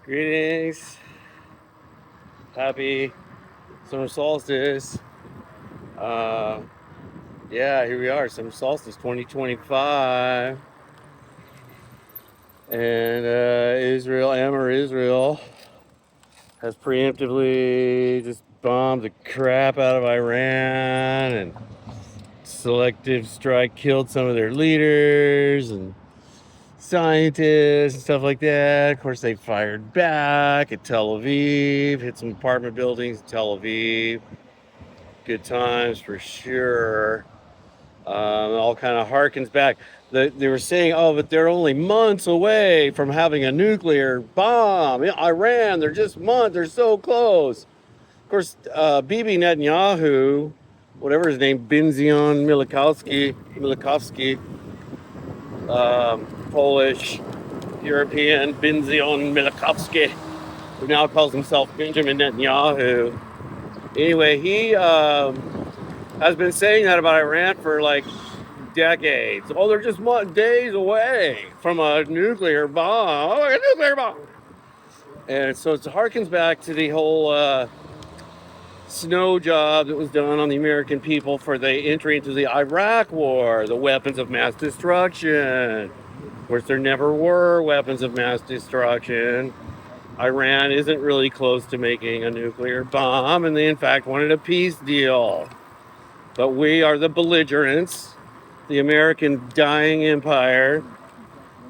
Greetings. Happy summer solstice. Uh, yeah, here we are, summer solstice 2025. And AmerIsrael has preemptively just bombed the crap out of Iran, and selective strike killed some of their leaders and scientists and stuff like that. Of course, they fired back at Tel Aviv, hit some apartment buildings in Tel Aviv. Good times for sure. All kind of harkens back. They were saying, oh, but they're only months away from having a nuclear bomb. Iran, they're just months. They're so close. Of course, Bibi Netanyahu, whatever his name, Binzion Milikowski, Polish, European, Binzion Milikowski, who now calls himself Benjamin Netanyahu. Anyway, he has been saying that about Iran for like decades. Oh, they're just days away from a nuclear bomb. Oh, a nuclear bomb. And so it harkens back to the whole snow job that was done on the American people for the entry into the Iraq war, the weapons of mass destruction. Of course, there never were weapons of mass destruction. Iran isn't really close to making a nuclear bomb, and they in fact wanted a peace deal. But we are the belligerents, the American dying empire,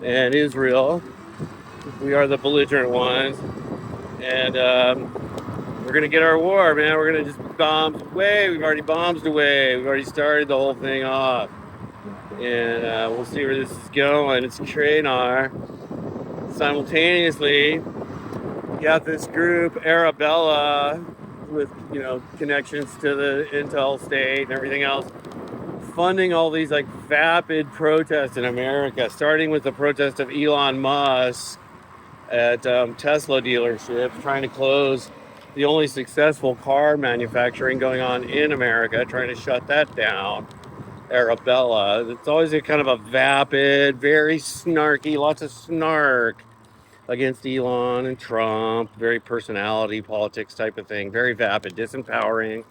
and Israel. We are the belligerent ones. And we're going to get our war, man. We're going to just bomb away. We've already bombed away. We've already started the whole thing off. And we'll see where this is going. It's Tranar. Simultaneously, you got this group, Arrabellla, with, connections to the Intel state and everything else, funding all these like vapid protests in America, starting with the protest of Elon Musk at Tesla dealership, trying to close the only successful car manufacturing going on in America, trying to shut that down. Arrabellla. It's always a kind of a vapid, very snarky, lots of snark against Elon and Trump, very personality politics type of thing, very vapid, disempowering.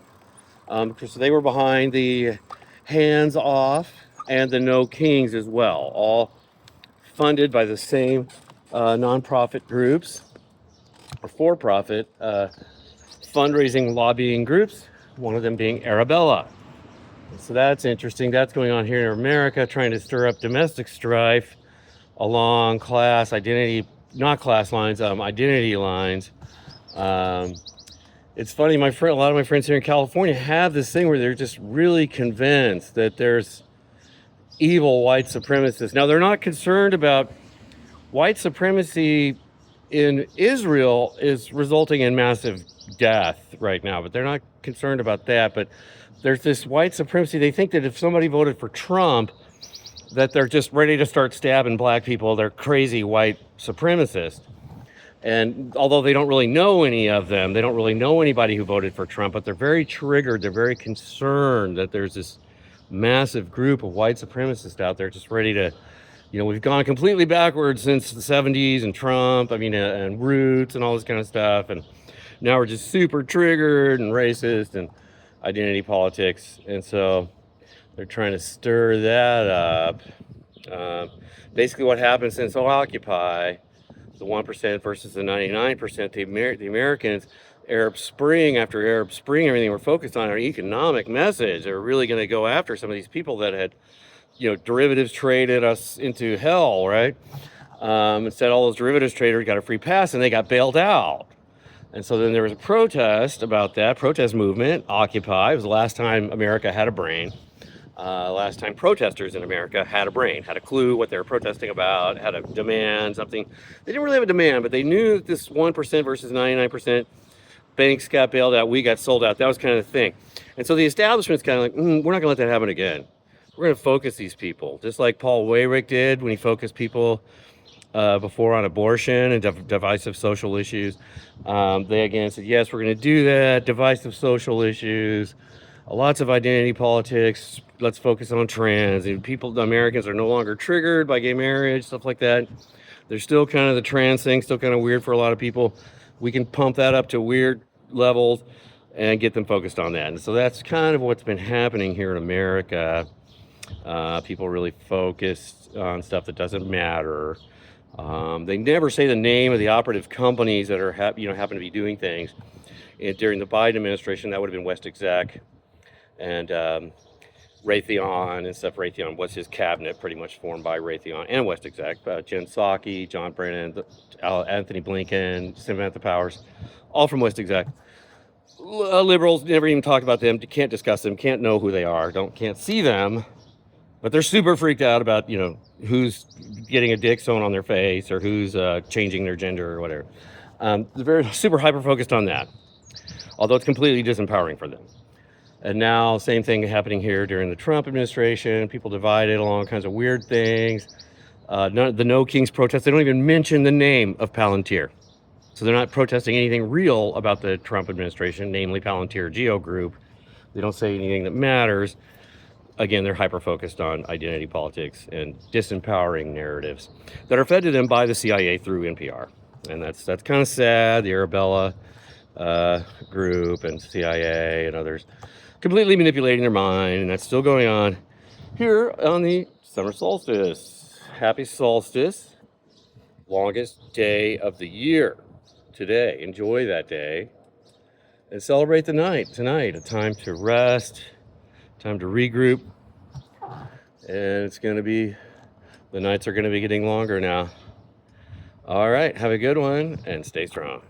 So they were behind the Hands Off and the No Kings as well, all funded by the same nonprofit groups or for-profit fundraising lobbying groups, one of them being Arrabellla. So that's interesting. That's going on here in America, trying to stir up domestic strife along class identity, not class lines, identity lines. It's funny, a lot of my friends here in California have this thing where they're just really convinced that there's evil white supremacists. Now, they're not concerned about white supremacy in Israel is resulting in massive death right now, but they're not concerned about that. But there's this white supremacy. They think that if somebody voted for Trump, that they're just ready to start stabbing black people. They're crazy white supremacists. And although they don't really know any of them, they don't really know anybody who voted for Trump, but they're very triggered. They're very concerned that there's this massive group of white supremacists out there just ready to, we've gone completely backwards since the 70s and Trump, and Roots and all this kind of stuff. And now we're just super triggered and racist and identity politics. And so they're trying to stir that up. Basically what happened since Occupy, the 1% versus the 99%, the Americans, Arab Spring after Arab Spring, everything we're focused on our economic message. They're really going to go after some of these people that had, derivatives traded us into hell, right? Instead, all those derivatives traders got a free pass and they got bailed out. And so then there was a protest about that, protest movement, Occupy. It was the last time America had a brain. Last time protesters in America had a brain, had a clue what they were protesting about, had a demand, something. They didn't really have a demand, but they knew that this 1% versus 99%, banks got bailed out, we got sold out. That was kind of the thing. And so the establishment's kind of like, we're not going to let that happen again. We're going to focus these people, just like Paul Weyrich did when he focused people before on abortion and divisive social issues. They again said, yes, we're going to do that, divisive social issues, lots of identity politics. Let's focus on trans. And Americans are no longer triggered by gay marriage, stuff like that. There's still kind of the trans thing, still kind of weird for a lot of people. We can pump that up to weird levels and get them focused on that. And so that's kind of what's been happening here in America. People really focused on stuff that doesn't matter. They never say the name of the operative companies that are happen to be doing things. During the Biden administration, that would have been West Exec and Raytheon and stuff. Raytheon was his cabinet, pretty much formed by Raytheon and West Exec. Jen Psaki, John Brennan, Anthony Blinken, Samantha Powers, all from West Exec. Liberals never even talked about them. Can't discuss them. Can't know who they are. Can't see them. But they're super freaked out about who's getting a dick sewn on their face or who's changing their gender or whatever. They're very super hyper focused on that, although it's completely disempowering for them. And now, same thing happening here during the Trump administration. People divided along all kinds of weird things. The No Kings protests, they don't even mention the name of Palantir. So they're not protesting anything real about the Trump administration, namely Palantir Geo Group. They don't say anything that matters. Again, they're hyper-focused on identity politics and disempowering narratives that are fed to them by the CIA through NPR. And that's kind of sad. The Arrabellla group and CIA and others completely manipulating their mind, and that's still going on here on the summer solstice. Happy solstice, longest day of the year today. Enjoy that day and celebrate the night tonight. A time to rest, time to regroup, and the nights are going to be getting longer now. All right, have a good one and stay strong.